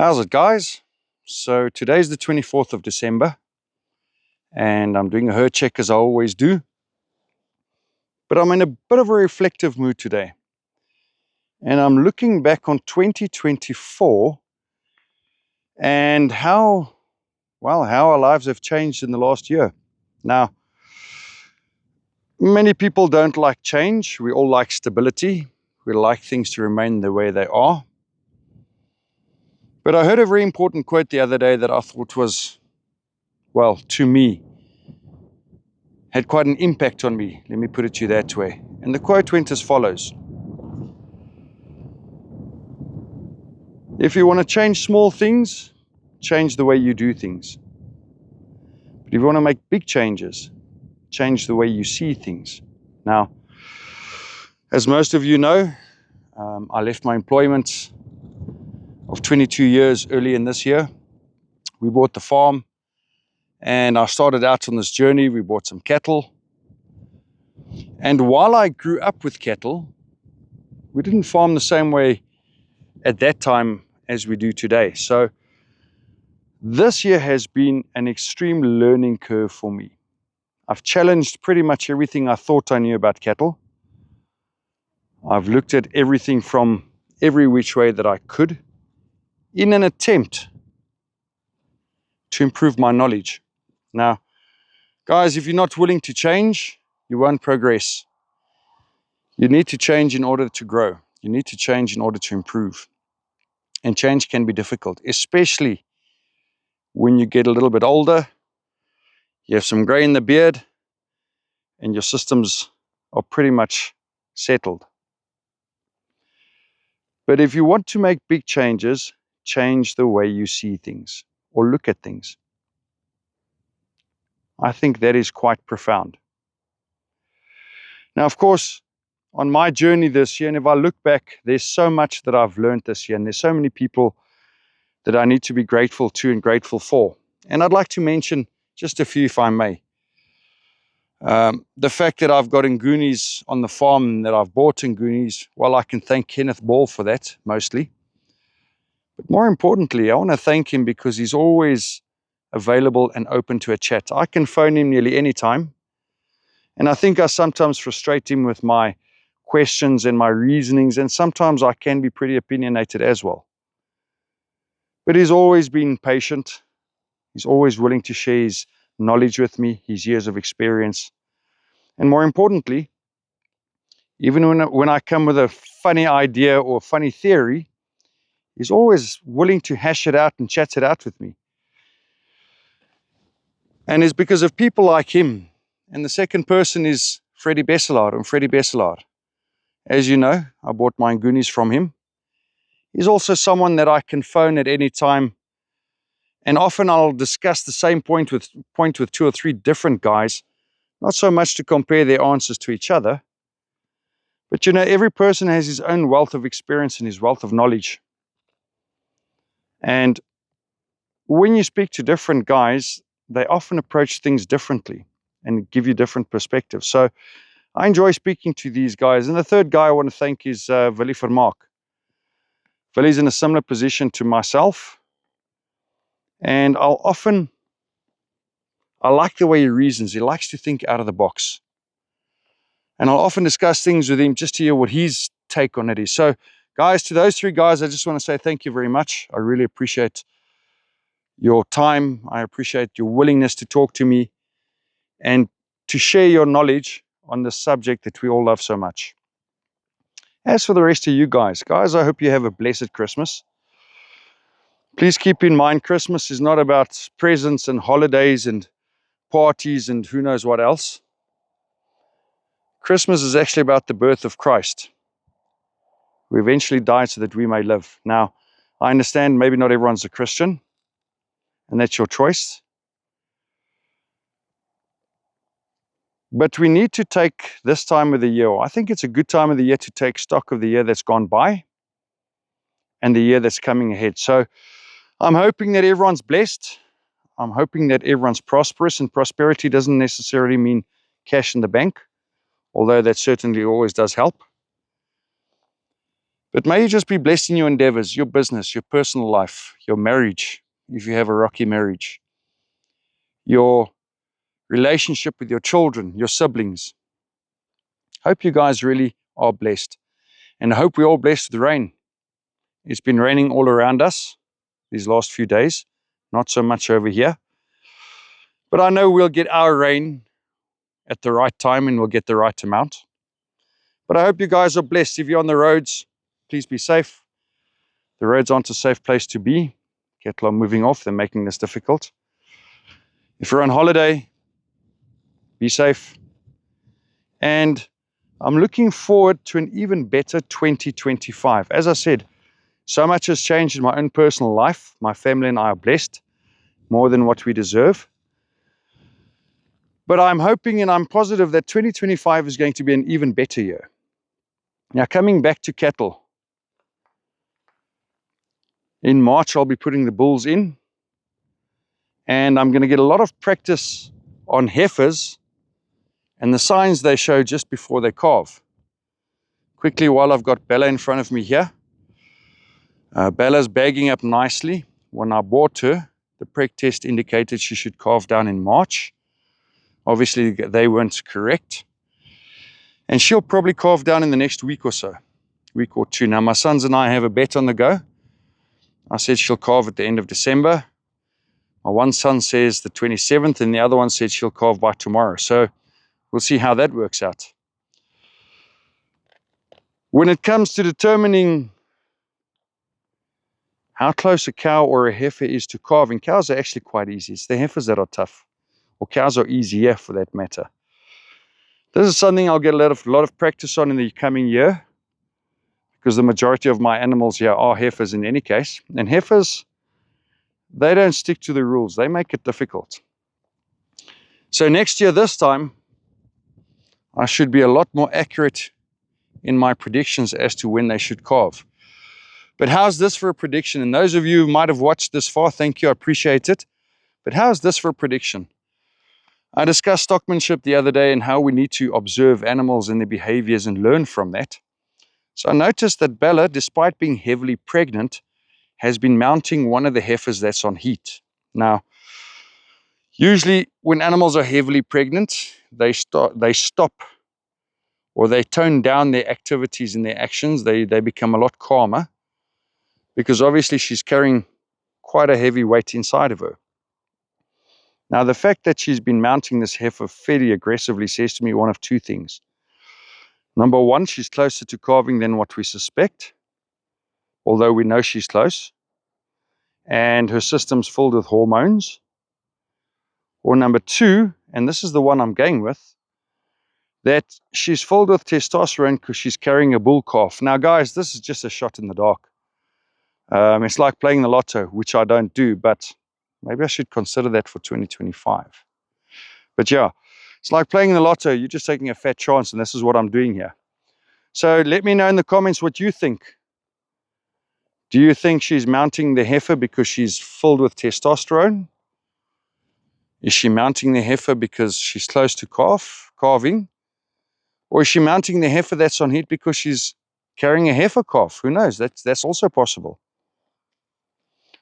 How's it, guys? So today's the 24th of December and I'm doing a herd check as I always do, but I'm in a bit of a reflective mood today and I'm looking back on 2024 and how our lives have changed in the last year. Now, many people don't like change. We all like stability. We like things to remain the way they are. But I heard a very important quote the other day that I thought was, well, to me, had quite an impact on me. Let me put it to you that way. And the quote went as follows: if you want to change small things, change the way you do things. But if you want to make big changes, change the way you see things. Now, as most of you know, I left my employment of 22 years early in this year. We bought the farm and I started out on this journey. We bought some cattle. And while I grew up with cattle, we didn't farm the same way at that time as we do today. So this year has been an extreme learning curve for me. I've challenged pretty much everything I thought I knew about cattle. I've looked at everything from every which way that I could in an attempt to improve my knowledge. Now, guys, if you're not willing to change, you won't progress. You need to change in order to grow. You need to change in order to improve. And change can be difficult, especially when you get a little bit older, you have some gray in the beard, and your systems are pretty much settled. But if you want to make big changes, change the way you see things or look at things. I think that is quite profound. Now, of course, on my journey this year, and if I look back, there's so much that I've learned this year, and there's so many people that I need to be grateful to and grateful for. And I'd like to mention just a few, if I may. The fact that I've got Ngoonies on the farm and that I've bought Ngoonies, well, I can thank Kenneth Ball for that, mostly. But more importantly, I want to thank him because he's always available and open to a chat. I can phone him nearly any time. And I think I sometimes frustrate him with my questions and my reasonings, and sometimes I can be pretty opinionated as well. But he's always been patient. He's always willing to share his knowledge with me, his years of experience. And more importantly, even when I come with a funny idea or funny theory, he's always willing to hash it out and chat it out with me. And it's because of people like him. And the second person is Freddie Besselard. And Freddie Besselard, as you know, I bought my Ngoonies from him. He's also someone that I can phone at any time. And often I'll discuss the same point with two or three different guys, not so much to compare their answers to each other, but you know, every person has his own wealth of experience and his wealth of knowledge. And when you speak to different guys, they often approach things differently and give you different perspectives. So I enjoy speaking to these guys. And the third guy I want to thank is Willie Vermaak. Willie's in a similar position to myself. And I like the way he reasons. He likes to think out of the box. And I'll often discuss things with him just to hear what his take on it is. So guys, to those three guys, I just want to say thank you very much. I really appreciate your time. I appreciate your willingness to talk to me and to share your knowledge on the subject that we all love so much. As for the rest of you guys, I hope you have a blessed Christmas. Please keep in mind, Christmas is not about presents and holidays and parties and who knows what else. Christmas is actually about the birth of Christ, who eventually died so that we may live. Now, I understand maybe not everyone's a Christian, and that's your choice. But we need to take this time of the year, I think it's a good time of the year to take stock of the year that's gone by and the year that's coming ahead. So I'm hoping that everyone's blessed. I'm hoping that everyone's prosperous, and prosperity doesn't necessarily mean cash in the bank, although that certainly always does help. But may you just be blessed in your endeavors, your business, your personal life, your marriage, if you have a rocky marriage, your relationship with your children, your siblings. Hope you guys really are blessed. And I hope we're all blessed with rain. It's been raining all around us these last few days, not so much over here. But I know we'll get our rain at the right time and we'll get the right amount. But I hope you guys are blessed. If you're on the roads, please be safe. The roads aren't a safe place to be. Cattle are moving off. They're making this difficult. If you're on holiday, be safe. And I'm looking forward to an even better 2025. As I said, so much has changed in my own personal life. My family and I are blessed more than what we deserve. But I'm hoping and I'm positive that 2025 is going to be an even better year. Now, coming back to cattle, in March, I'll be putting the bulls in, and I'm going to get a lot of practice on heifers and the signs they show just before they calve. Quickly, while I've got Bella in front of me here, Bella's bagging up nicely. When I bought her, the preg test indicated she should calve down in March. Obviously, they weren't correct. And she'll probably calve down in the next week or so, week or two. Now, my sons and I have a bet on the go. I said she'll calve at the end of December. My one son says the 27th, and the other one said she'll calve by tomorrow. So we'll see how that works out. When it comes to determining how close a cow or a heifer is to calving, cows are actually quite easy. It's the heifers that are tough, or cows are easier for that matter. This is something I'll get a lot of practice on in the coming year, because the majority of my animals here are heifers in any case. And heifers, they don't stick to the rules. They make it difficult. So next year, this time, I should be a lot more accurate in my predictions as to when they should calve. But how's this for a prediction? And those of you who might have watched this far, thank you, I appreciate it. But how's this for a prediction? I discussed stockmanship the other day and how we need to observe animals and their behaviors and learn from that. So I noticed that Bella, despite being heavily pregnant, has been mounting one of the heifers that's on heat. Now, usually when animals are heavily pregnant, they stop or they tone down their activities and their actions. They become a lot calmer, because obviously she's carrying quite a heavy weight inside of her. Now, the fact that she's been mounting this heifer fairly aggressively says to me one of two things. Number one, she's closer to calving than what we suspect, although we know she's close, and her system's filled with hormones. Or number two, and this is the one I'm going with, that she's filled with testosterone because she's carrying a bull calf. Now, guys, this is just a shot in the dark. It's like playing the lotto, which I don't do, but maybe I should consider that for 2025. But yeah, it's like playing the lotto. You're just taking a fat chance, and this is what I'm doing here. So let me know in the comments what you think. Do you think she's mounting the heifer because she's filled with testosterone? Is she mounting the heifer because she's close to calving? Or is she mounting the heifer that's on heat because she's carrying a heifer calf? Who knows? That's also possible.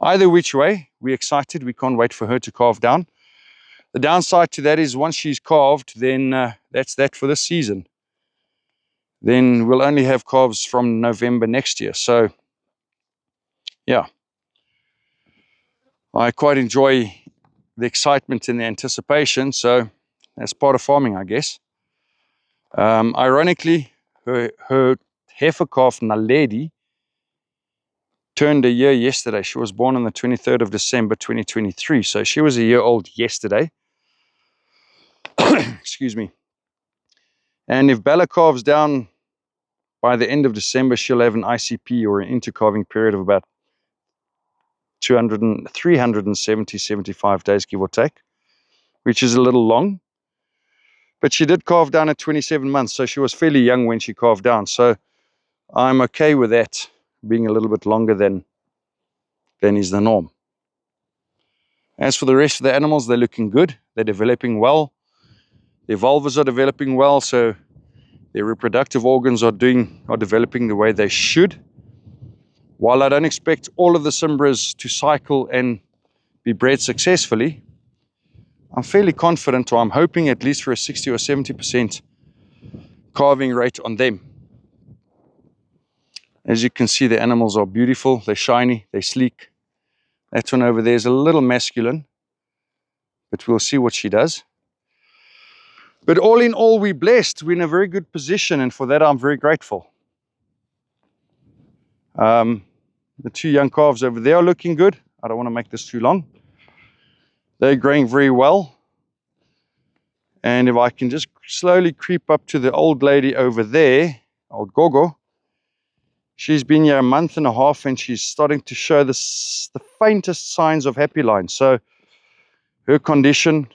Either which way, we're excited. We can't wait for her to calve down. The downside to that is once she's calved, then that's that for this season. Then we'll only have calves from November next year. So, yeah. I quite enjoy the excitement and the anticipation. So, that's part of farming, I guess. Ironically, her heifer calf, Naledi, turned a year yesterday. She was born on the 23rd of December 2023. So she was a year old yesterday. Excuse me. And if Bella calves down by the end of December, she'll have an ICP, or an intercalving period, of about 370, 75 days, give or take, which is a little long. But she did calve down at 27 months, so she was fairly young when she calved down. So I'm okay with that being a little bit longer than is the norm. As for the rest of the animals, they're looking good. They're developing well. Their vulvas are developing well, so their reproductive organs are developing the way they should. While I don't expect all of the Cimbras to cycle and be bred successfully, I'm fairly confident, or I'm hoping at least for a 60 or 70% calving rate on them. As you can see, the animals are beautiful, they're shiny, they're sleek. That one over there is a little masculine, but we'll see what she does. But all in all, we're blessed. We're in a very good position, and for that I'm very grateful. The two young calves over there are looking good. I don't want to make this too long. They're growing very well. And if I can just slowly creep up to the old lady over there, old Gogo, she's been here a month and a half and she's starting to show the faintest signs of happy line. So her condition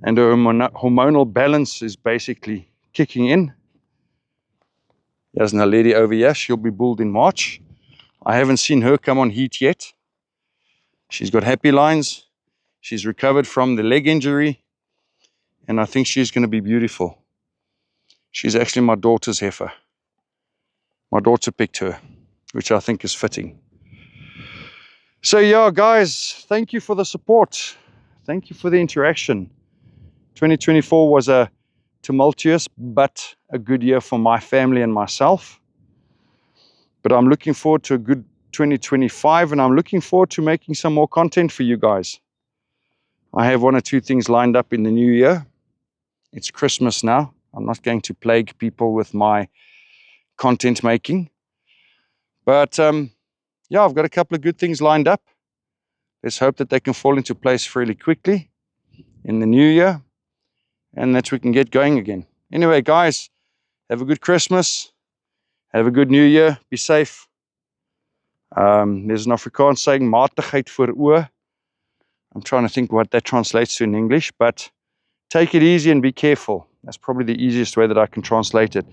and her hormonal balance is basically kicking in. There's a lady over here. She'll be bulled in March. I haven't seen her come on heat yet. She's got happy lines. She's recovered from the leg injury. And I think she's going to be beautiful. She's actually my daughter's heifer. My daughter picked her, which I think is fitting. So yeah, guys, thank you for the support. Thank you for the interaction. 2024 was a tumultuous but a good year for my family and myself. But I'm looking forward to a good 2025, and I'm looking forward to making some more content for you guys. I have one or two things lined up in the new year. It's Christmas now. I'm not going to plague people with my content making. But yeah, I've got a couple of good things lined up. Let's hope that they can fall into place fairly quickly in the new year, and that we can get going again. Anyway, guys, have a good Christmas. Have a good new year. Be safe. There's an Afrikaans saying, matigheid voor oë. I'm trying to think what that translates to in English, but take it easy and be careful. That's probably the easiest way that I can translate it.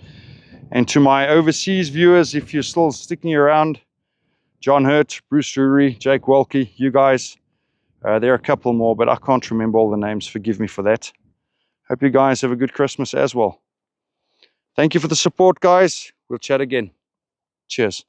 And to my overseas viewers, if you're still sticking around, John Hurt, Bruce Drury, Jake Welke, you guys, there are a couple more, but I can't remember all the names. Forgive me for that. Hope you guys have a good Christmas as well. Thank you for the support, guys. We'll chat again. Cheers.